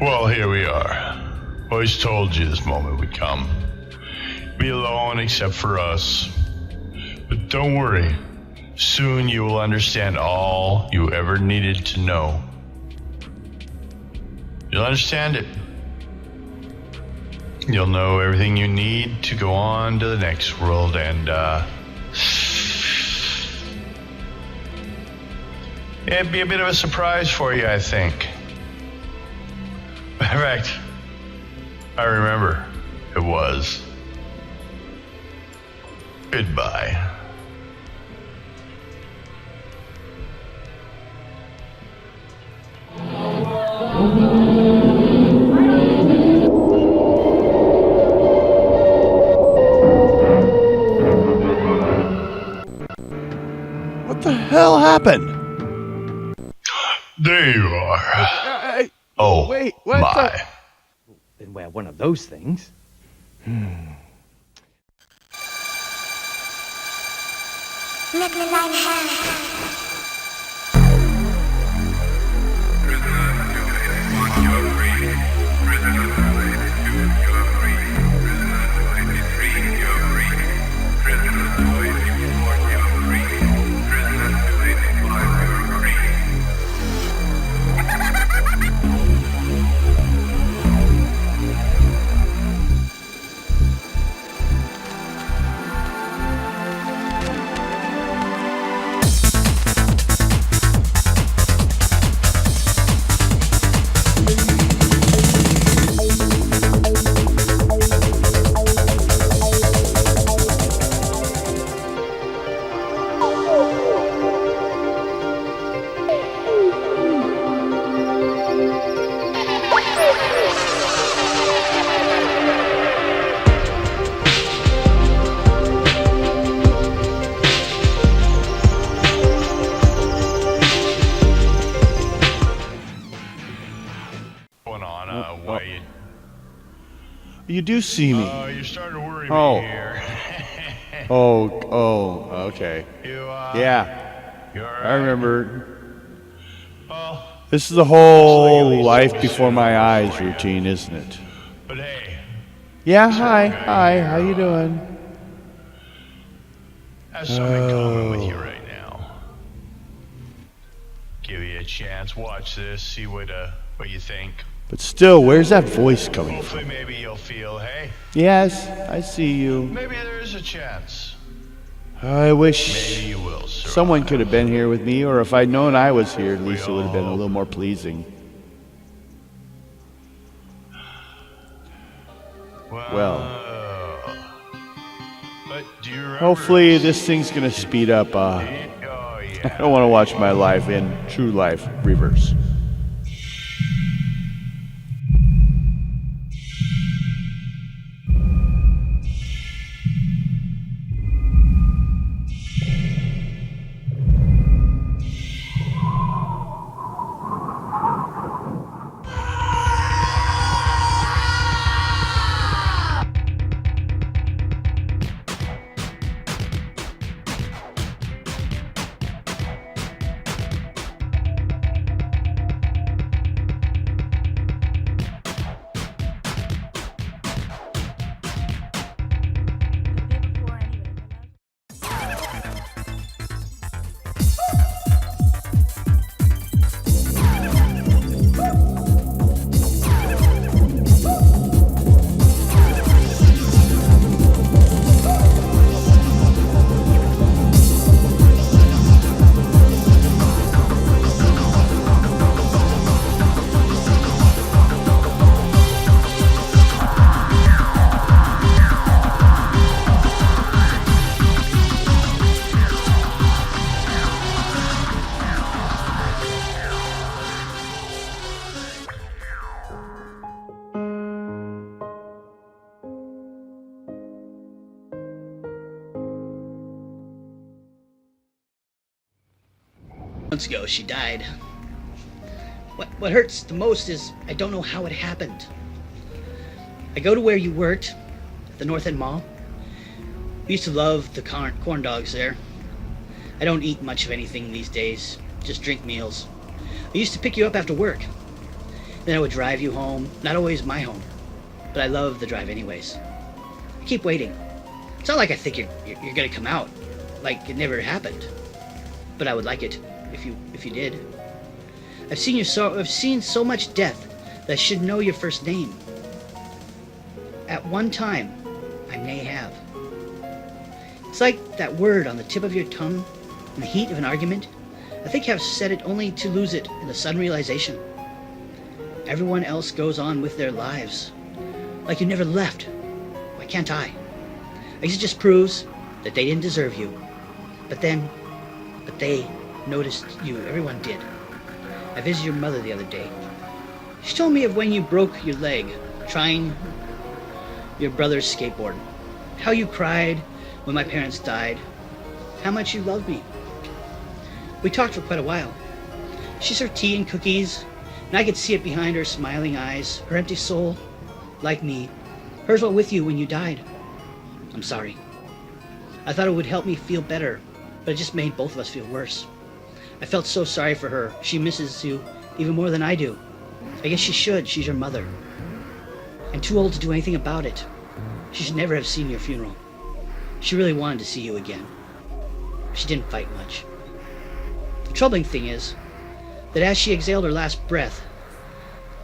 Well, here we are. Always told you this moment would come. Be alone except for us. But don't worry. Soon you will understand all you ever needed to know. You'll understand it. You'll know everything you need to go on to the next world, and it'd be a bit of a surprise for you, I think. In fact, I remember it was. Goodbye. What the hell happened? There you are. Oh, wait, what my. Then wear one of those things. You do see me. You're starting to worry Oh. me here. Okay. You, Yeah, you're I remember. Well, This is the whole life before my eyes routine, isn't it? but hey, Yeah, hi, how you doing? I have something in common with you right now. Give you a chance. Watch this. See what you think. But still, where's that voice coming Hopefully, from? maybe you'll feel, hey, Yes, I see you. maybe there is a chance. I wish Maybe you will survive. someone could have been here with me, or if I'd known I was here, at least it would have been a little more pleasing. Well. But do you remember? Hopefully this thing's gonna speed up. Oh, I yeah. don't want to watch my life in true life reverse. Months ago, she died. What hurts the most is I don't know how it happened. I go to where you worked, at the North End Mall. We used to love the corn dogs there. I don't eat much of anything these days, just drink meals. I used to pick you up after work. Then I would drive you home. Not always my home, but I love the drive anyways. I keep waiting. It's not like I think you're gonna come out, like it never happened. But I would like it if you did. I've seen so much death that I should know your first name. At one time, I may have. It's like that word on the tip of your tongue in the heat of an argument. I think I've said it only to lose it in the sudden realization. Everyone else goes on with their lives. Like you never left. Why can't I? I guess it just proves that they didn't deserve you. But they noticed you. Everyone did. I visited your mother the other day. She told me of when you broke your leg trying your brother's skateboard. How you cried when my parents died. How much you loved me. We talked for quite a while. She served tea and cookies, and I could see it behind her smiling eyes. Her empty soul, like me, hers went with you when you died. I'm sorry. I thought it would help me feel better, but it just made both of us feel worse. I felt so sorry for her. She misses you even more than I do. I guess she should. She's your mother. I'm too old to do anything about it. She should never have seen your funeral. She really wanted to see you again. She didn't fight much. The troubling thing is that as she exhaled her last breath,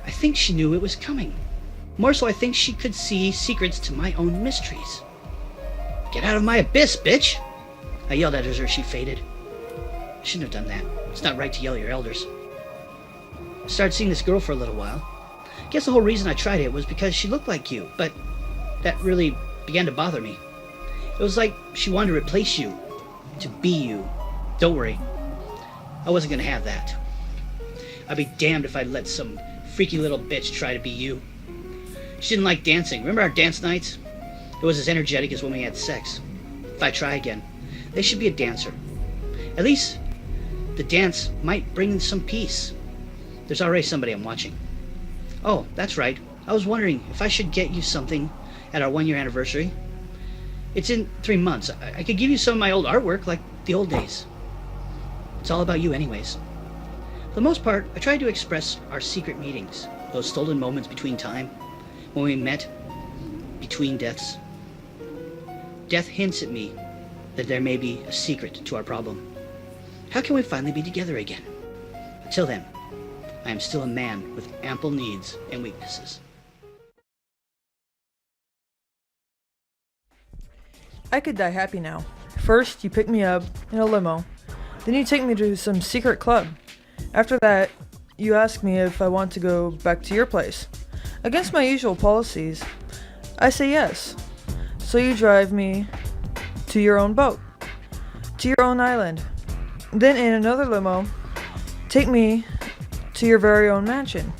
I think she knew it was coming. More so, I think she could see secrets to my own mysteries. Get out of my abyss, bitch! I yelled at her as she faded. I shouldn't have done that. It's not right to yell at your elders. I started seeing this girl for a little while. I guess the whole reason I tried it was because she looked like you, but that really began to bother me. It was like she wanted to replace you, to be you. Don't worry, I wasn't gonna have that. I'd be damned if I'd let some freaky little bitch try to be you. She didn't like dancing. Remember our dance nights? It was as energetic as when we had sex. If I try again, they should be a dancer. At least the dance might bring some peace. There's already somebody I'm watching. Oh, that's right. I was wondering if I should get you something at our 1-year anniversary. It's in 3 months. I could give you some of my old artwork, like the old days. It's all about you anyways. For the most part, I try to express our secret meetings, those stolen moments between time, when we met, between deaths. Death hints at me that there may be a secret to our problem. How can we finally be together again? Until then, I am still a man with ample needs and weaknesses. I could die happy now. First, you pick me up in a limo. Then you take me to some secret club. After that, you ask me if I want to go back to your place. Against my usual policies, I say yes. So you drive me to your own boat, to your own island. Then in another limo, take me to your very own mansion.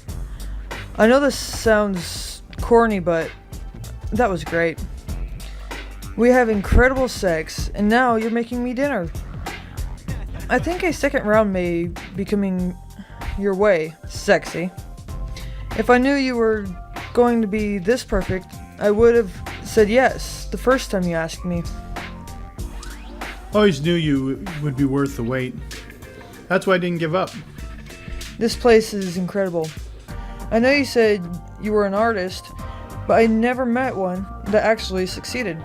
I know this sounds corny, but that was great. We have incredible sex, and now you're making me dinner. I think a second round may be coming your way, sexy. If I knew you were going to be this perfect, I would have said yes the first time you asked me. Always knew you would be worth the wait. That's why I didn't give up. This place is incredible. I know you said you were an artist, but I never met one that actually succeeded.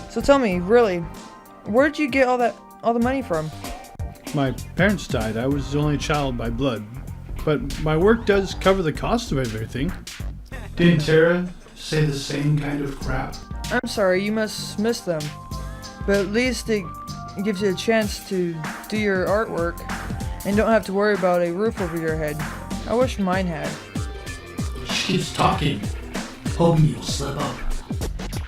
So tell me, really, where did you get all the money from? My parents died. I was the only child by blood. But my work does cover the cost of everything. Didn't Tara say the same kind of crap? I'm sorry, you must miss them. But at least it gives you a chance to do your artwork and don't have to worry about a roof over your head. I wish mine had. She keeps talking, hoping you'll slip up.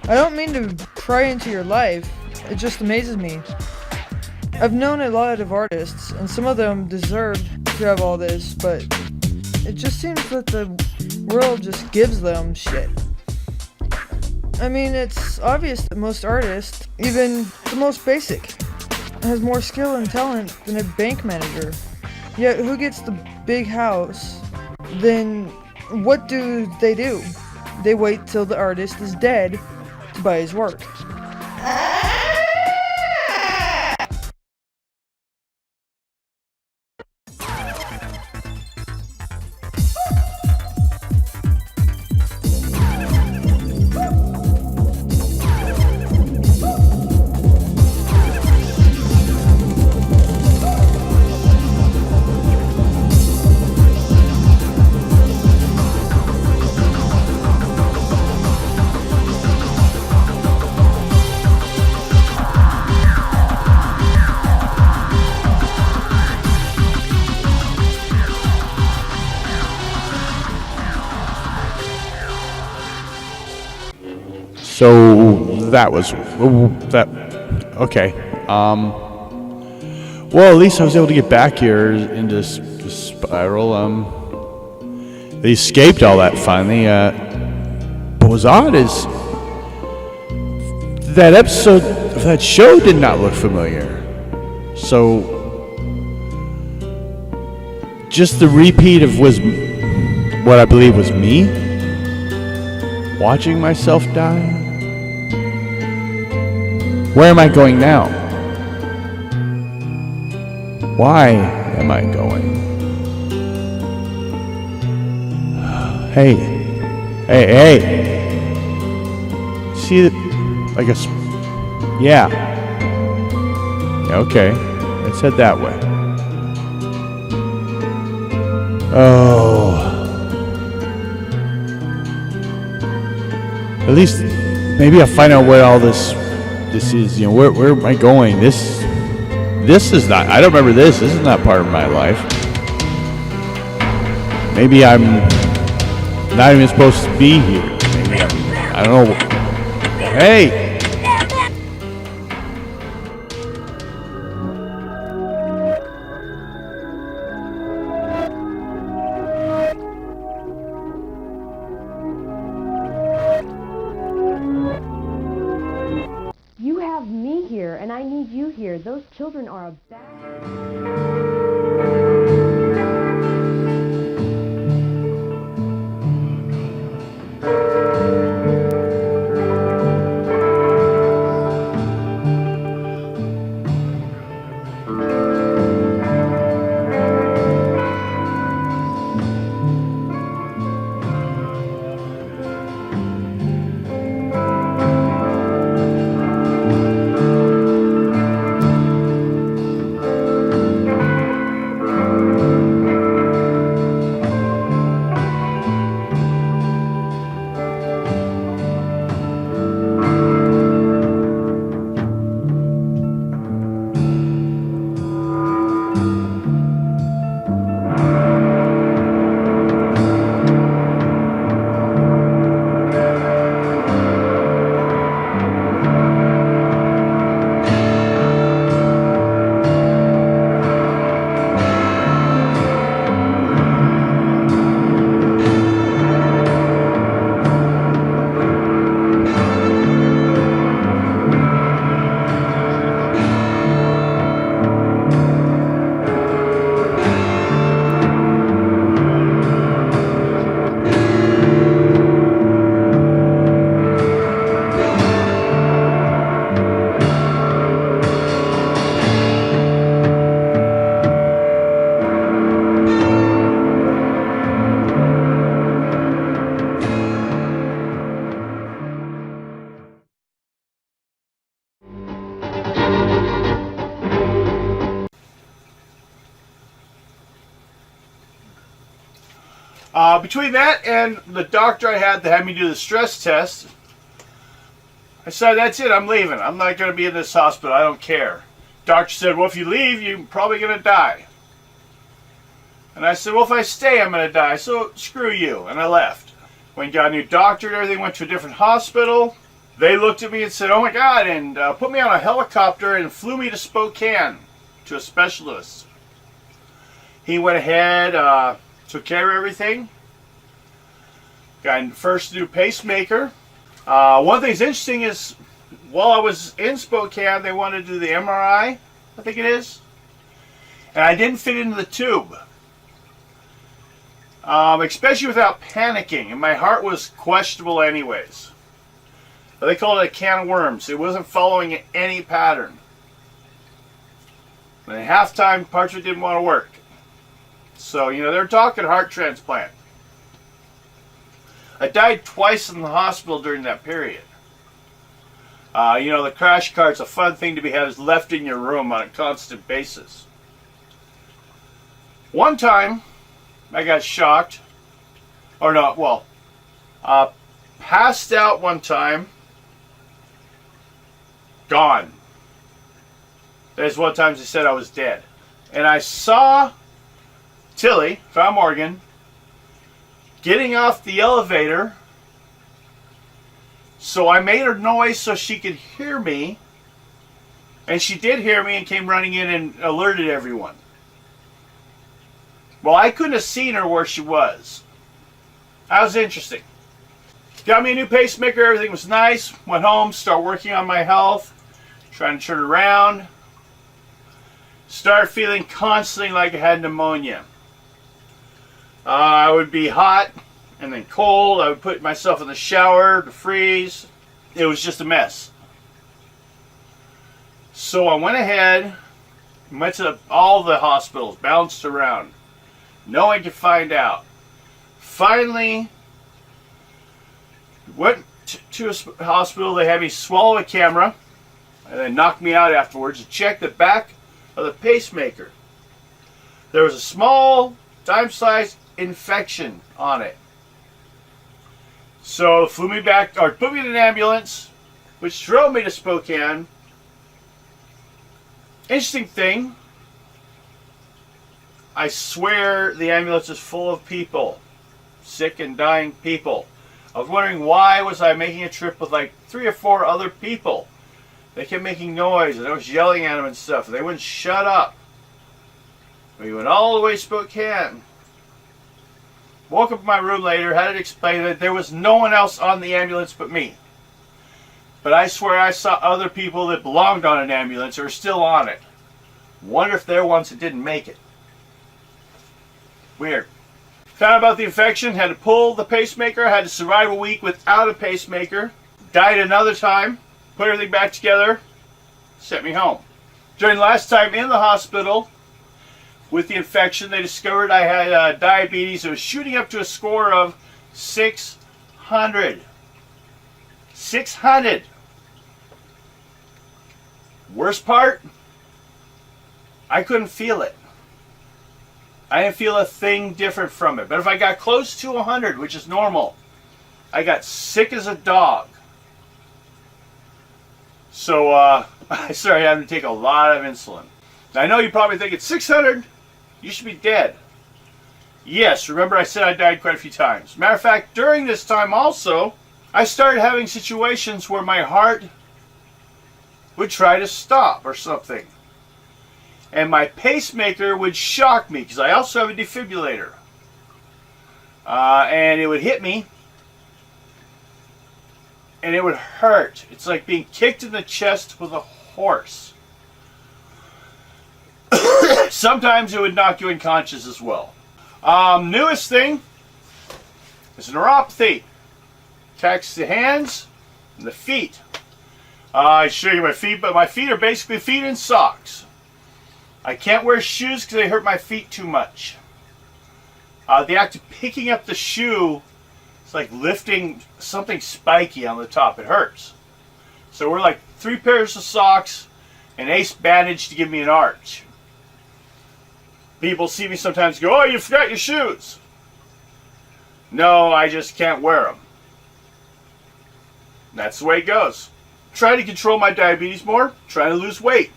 I don't mean to pry into your life, it just amazes me. I've known a lot of artists, and some of them deserve to have all this, but it just seems that the world just gives them shit. I mean, it's obvious that most artists, even the most basic, has more skill and talent than a bank manager. Yet who gets the big house? Then what do? They wait till the artist is dead to buy his work. So that was that. Okay. Well, at least I was able to get back here into the spiral. They escaped all that finally. What was odd is that episode of that show did not look familiar. So just the repeat of was what I believe was me watching myself die. Where am I going now? Why am I going? Hey. See, I guess, yeah. Okay, let's head that way. Oh. At least, maybe I'll find out where all this is, where am I going? This is not, I don't remember this. This is not part of my life. Maybe I'm not even supposed to be here. Maybe I don't know. Hey! You have me here, and I need you here. Those children are a bad... Between that and the doctor I had that had me do the stress test, I said, that's it, I'm leaving. I'm not going to be in this hospital. I don't care. Doctor said, well, if you leave, you're probably going to die. And I said, well, if I stay, I'm going to die. So screw you. And I left. Went and got a new doctor and everything, went to a different hospital. They looked at me and said, oh my God, and put me on a helicopter and flew me to Spokane to a specialist. He went ahead, took care of everything. Got first new pacemaker. One thing that's interesting is while I was in Spokane, they wanted to do the MRI, I think it is. And I didn't fit into the tube. Especially without panicking. And my heart was questionable anyways. But they called it a can of worms. It wasn't following any pattern. And at halftime, parts of it didn't want to work. So, they're talking heart transplant. I died twice in the hospital during that period. The crash cart's a fun thing to be had is left in your room on a constant basis. One time, I got shocked. Or no, well, passed out one time. Gone. There's one time they said I was dead. And I saw Tilly, from Morgan, getting off the elevator, So I made a noise so she could hear me. And she did hear me and came running in and alerted everyone. Well, I couldn't have seen her where she was. That was interesting. Got me a new pacemaker. Everything was nice. Went home, started working on my health. Trying to turn it around. Started feeling constantly like I had pneumonia. I would be hot and then cold. I would put myself in the shower to freeze. It was just a mess. So I went ahead, went to all the hospitals, bounced around. No one could find out. Finally, went to a hospital. They had me swallow a camera and then knocked me out afterwards to check the back of the pacemaker. There was a small dime-sized infection on it. So flew me back, or put me in an ambulance, which drove me to Spokane. Interesting thing, I swear the ambulance is full of people, sick and dying people. I was wondering why was I making a trip with like 3 or 4 other people. They kept making noise and I was yelling at them and stuff. And they wouldn't shut up. We went all the way to Spokane. Woke up in my room later, had it explained that there was no one else on the ambulance but me. But I swear I saw other people that belonged on an ambulance or are still on it. Wonder if they're ones that didn't make it. Weird. Found out about the infection, had to pull the pacemaker, had to survive a week without a pacemaker. Died another time, put everything back together, sent me home. During the last time in the hospital with the infection, they discovered I had diabetes. It was shooting up to a score of 600. 600. Worst part, I couldn't feel it. I didn't feel a thing different from it. But if I got close to 100, which is normal, I got sick as a dog. So I started having to take a lot of insulin. Now, I know you probably think it's 600. You should be dead. Yes, remember I said I died quite a few times. Matter of fact, during this time also, I started having situations where my heart would try to stop or something. And my pacemaker would shock me because I also have a defibrillator. And it would hit me. And it would hurt. It's like being kicked in the chest with a horse. Sometimes it would knock you unconscious as well. Newest thing is neuropathy. Attacks the hands and the feet. I show you my feet, but my feet are basically feet in socks. I can't wear shoes because they hurt my feet too much. The act of picking up the shoe is like lifting something spiky on the top. It hurts. So we're like 3 pairs of socks, an ace bandage to give me an arch. People see me sometimes go, "Oh, you forgot your shoes." No, I just can't wear them. That's the way it goes. Trying to control my diabetes more, trying to lose weight.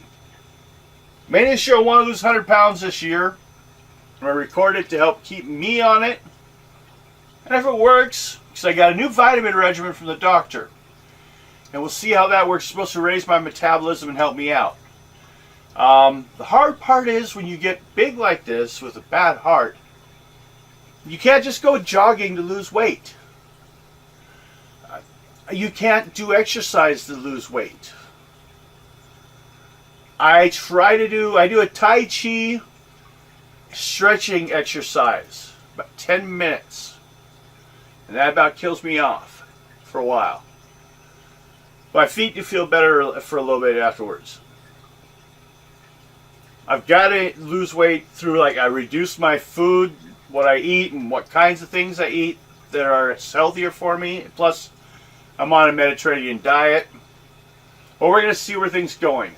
Made a show I want to lose 100 pounds this year. I'm going to record it to help keep me on it. And if it works, because I got a new vitamin regimen from the doctor. And we'll see how that works. It's supposed to raise my metabolism and help me out. The hard part is when you get big like this with a bad heart, you can't just go jogging to lose weight. You can't do exercise to lose weight. I do a Tai Chi stretching exercise, about 10 minutes. And that about kills me off for a while. My feet do feel better for a little bit afterwards. I've got to lose weight through, like, I reduce my food, what I eat, and what kinds of things I eat that are healthier for me. Plus, I'm on a Mediterranean diet. Well, we're going to see where things are going.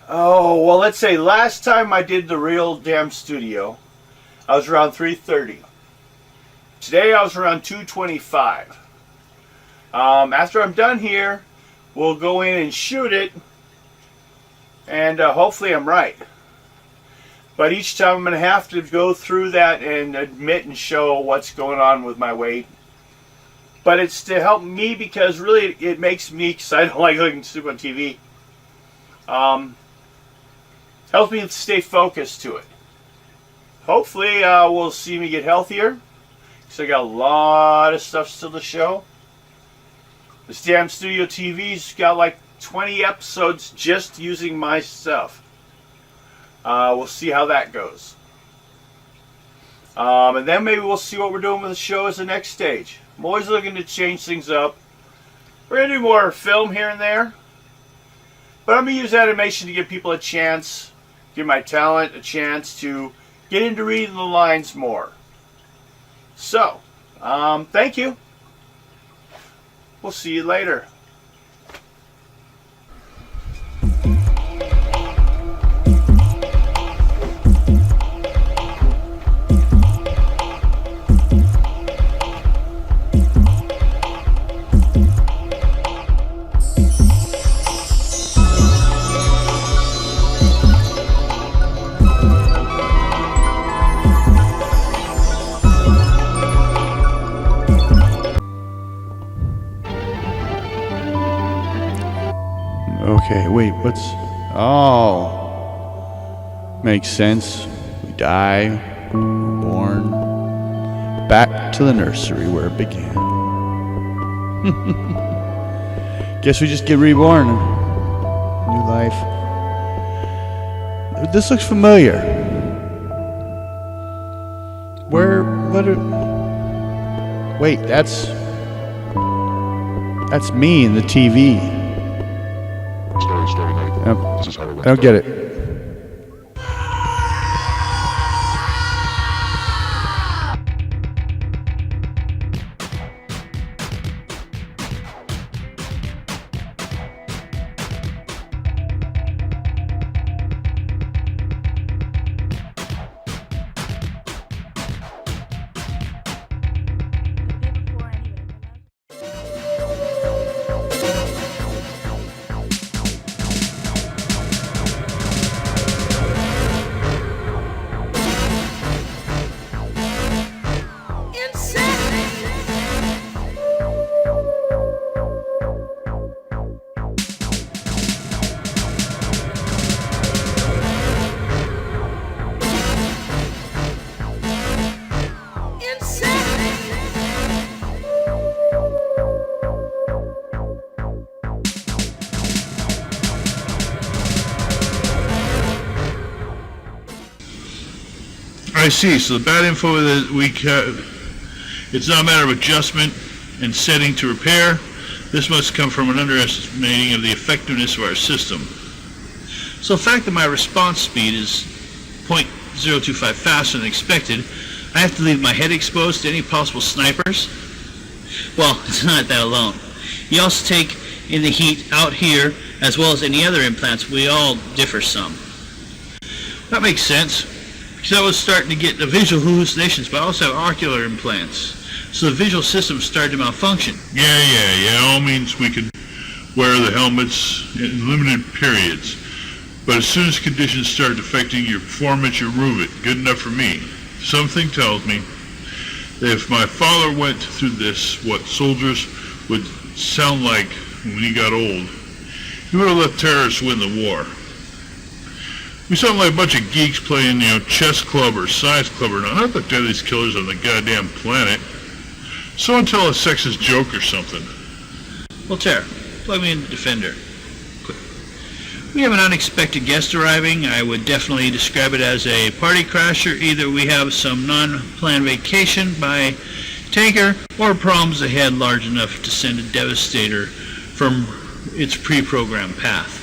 Let's say last time I did the real damn studio, I was around 330. Today I was around 225. After I'm done here, we'll go in and shoot it, and hopefully I'm right. But each time I'm going to have to go through that and admit and show what's going on with my weight But it's to help me because really it makes me, because I don't like looking stupid on TV, helps me stay focused to it. Hopefully we'll see me get healthier, because I got a lot of stuff still to show. This damn Studio TV's got like 20 episodes just using my stuff. We'll see how that goes. And then maybe we'll see what we're doing with the show as the next stage. I'm always looking to change things up. We're going to do more film here and there. But I'm going to use animation to give people a chance, give my talent a chance to get into reading the lines more. So, thank you. We'll see you later. Okay, wait, what's... Oh. Makes sense. We die, we're born. Back to the nursery where it began. Guess we just get reborn. New life. This looks familiar. Wait, that's me in the TV. I don't get it. I see. So the bad info that we it's not a matter of adjustment and setting to repair. This must come from an underestimating of the effectiveness of our system. So the fact that my response speed is 0.025 faster than expected, I have to leave my head exposed to any possible snipers? Well, it's not that alone. You also take in the heat out here, as well as any other implants. We all differ some. That makes sense, because I was starting to get the visual hallucinations, but I also have ocular implants. So the visual system started to malfunction. Yeah. All means we could wear the helmets in limited periods. But as soon as conditions start affecting your performance, you remove it. Good enough for me. Something tells me that if my father went through this, what soldiers would sound like when he got old, he would have let terrorists win the war. We sound like a bunch of geeks playing, chess club or science club or not the deadliest killers on the goddamn planet. Someone tell a sexist joke or something. Voltaire, plug me in the Defender. Quick. We have an unexpected guest arriving. I would definitely describe it as a party crasher. Either we have some non-planned vacation by tanker, or problems ahead large enough to send a devastator from its pre-programmed path.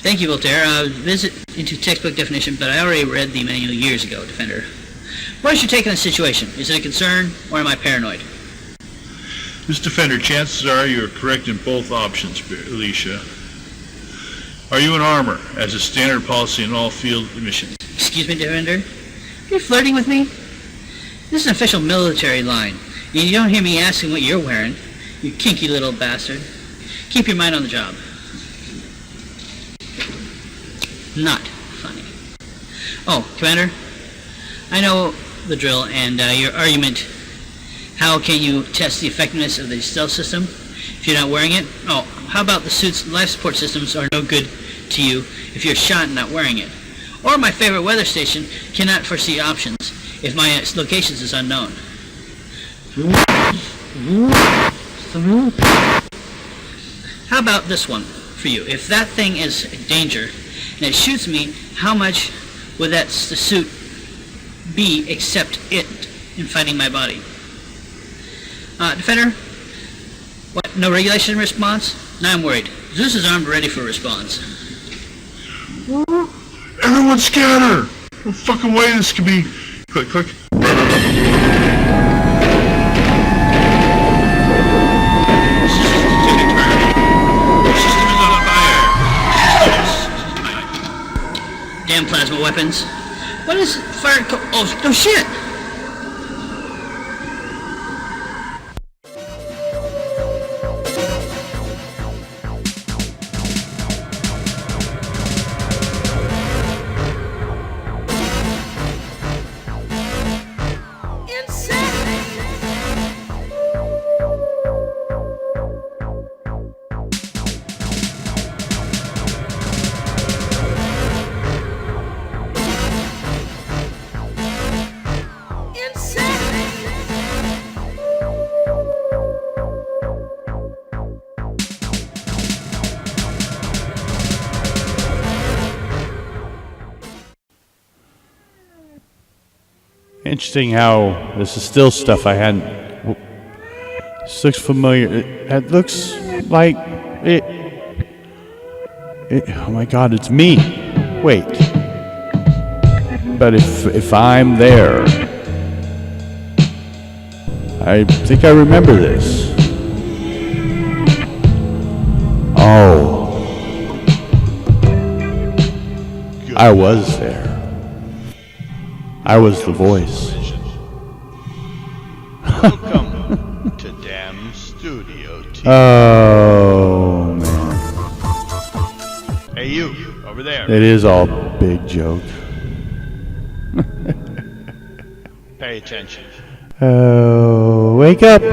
Thank you, Voltaire. Visit into textbook definition, but I already read the manual years ago, Defender. What is your take on the situation? Is it a concern, or am I paranoid? Miss Defender, chances are you are correct in both options, Alicia. Are you in armor, as a standard policy in all field missions? Excuse me, Defender? Are you flirting with me? This is an official military line, and you don't hear me asking what you're wearing, you kinky little bastard. Keep your mind on the job. Not funny. Oh, Commander, I know the drill, and your argument How can you test the effectiveness of the stealth system if you're not wearing it? Oh, how about the suit's life support systems are no good to you if you're shot and not wearing it? Or my favorite weather station cannot foresee options if my location is unknown. How about this one for you? If that thing is a danger and it shoots me, how much would the suit be except it in fighting my body? Defender? What, no regulation response? Now I'm worried. Zeus is armed ready for response. Everyone scatter! No fucking way this could be... Click, click. Damn plasma weapons. What is fire oh, no shit! Interesting how this is still stuff I hadn't. This looks familiar. It looks like it. Oh my God, it's me. Wait. But if I'm there, I think I remember this. Oh, I was there. I was the voice. Welcome to Damn Studio TV. Oh, man. Hey, you, over there. It is all a big joke. Pay attention. Oh, wake up.